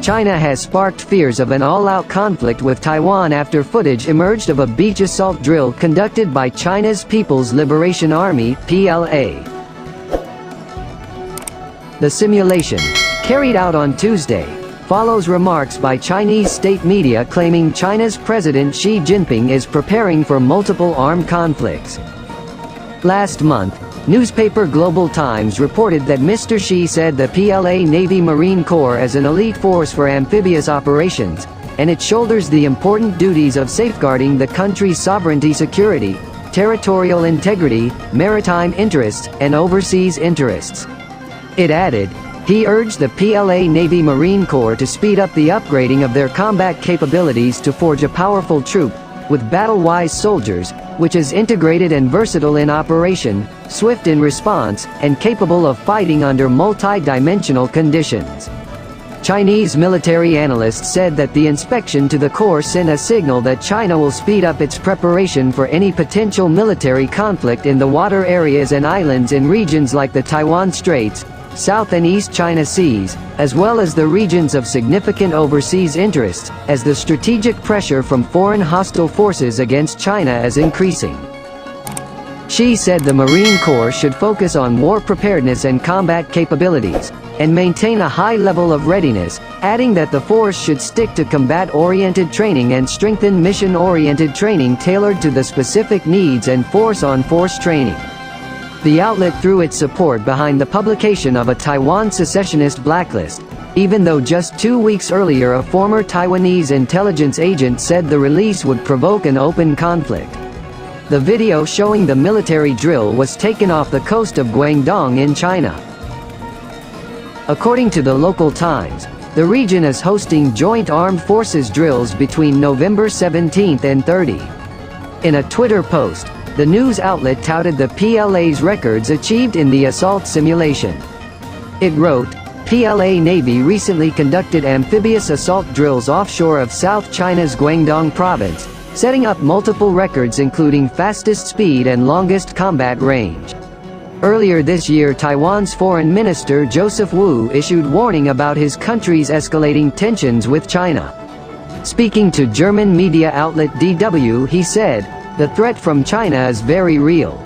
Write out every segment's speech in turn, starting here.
China has sparked fears of an all-out conflict with Taiwan after footage emerged of a beach assault drill conducted by China's People's Liberation Army (PLA). The simulation, carried out on Tuesday, follows remarks by Chinese state media claiming China's President Xi Jinping is preparing for multiple armed conflicts. Last month, newspaper Global Times reported that Mr. Xi said the PLA Navy Marine Corps is an elite force for amphibious operations, and it shoulders the important duties of safeguarding the country's sovereignty, security, territorial integrity, maritime interests, and overseas interests. It added, he urged the PLA Navy Marine Corps to speed up the upgrading of their combat capabilities to forge a powerful troop, with battle-wise soldiers, which is integrated and versatile in operation, swift in response, and capable of fighting under multi-dimensional conditions. Chinese military analysts said that the inspection to the Corps sent a signal that China will speed up its preparation for any potential military conflict in the water areas and islands in regions like the Taiwan Straits, South and East China Seas, as well as the regions of significant overseas interests, as the strategic pressure from foreign hostile forces against China is increasing. Xi said the Marine Corps should focus on war preparedness and combat capabilities, and maintain a high level of readiness, adding that the force should stick to combat-oriented training and strengthen mission-oriented training tailored to the specific needs and force-on-force training. The outlet threw its support behind the publication of a Taiwan secessionist blacklist, even though just 2 weeks earlier a former Taiwanese intelligence agent said the release would provoke an open conflict. The video showing the military drill was taken off the coast of Guangdong in China. According to the local Times, the region is hosting joint armed forces drills between November 17 and 30. In a Twitter post, the news outlet touted the PLA's records achieved in the assault simulation. It wrote, PLA Navy recently conducted amphibious assault drills offshore of South China's Guangdong province, setting up multiple records including fastest speed and longest combat range. Earlier this year, Taiwan's Foreign Minister Joseph Wu issued warning about his country's escalating tensions with China. Speaking to German media outlet DW, he said, the threat from China is very real.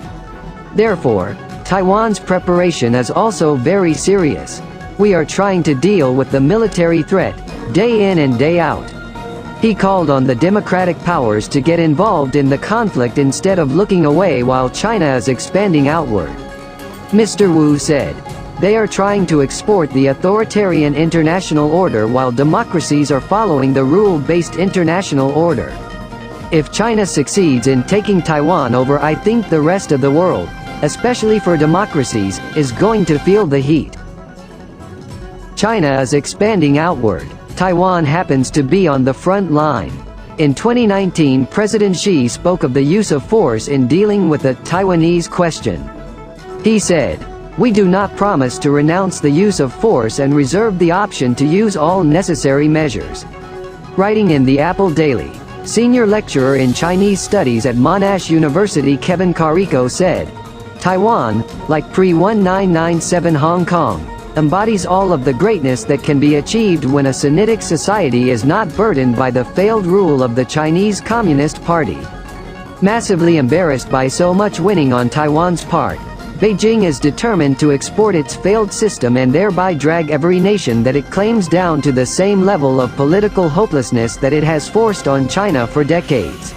Therefore, Taiwan's preparation is also very serious. We are trying to deal with the military threat, day in and day out. He called on the democratic powers to get involved in the conflict instead of looking away while China is expanding outward. Mr. Wu said, they are trying to export the authoritarian international order while democracies are following the rule-based international order. If China succeeds in taking Taiwan over, I think the rest of the world, especially for democracies, is going to feel the heat. China is expanding outward. Taiwan happens to be on the front line. In 2019, President Xi spoke of the use of force in dealing with the Taiwanese question. He said, "We do not promise to renounce the use of force and reserve the option to use all necessary measures." Writing in the Apple Daily, senior lecturer in Chinese studies at Monash University Kevin Carrico said, Taiwan, like pre-1997 Hong Kong, embodies all of the greatness that can be achieved when a Sinitic society is not burdened by the failed rule of the Chinese Communist Party. Massively embarrassed by so much winning on Taiwan's part, Beijing is determined to export its failed system and thereby drag every nation that it claims down to the same level of political hopelessness that it has forced on China for decades.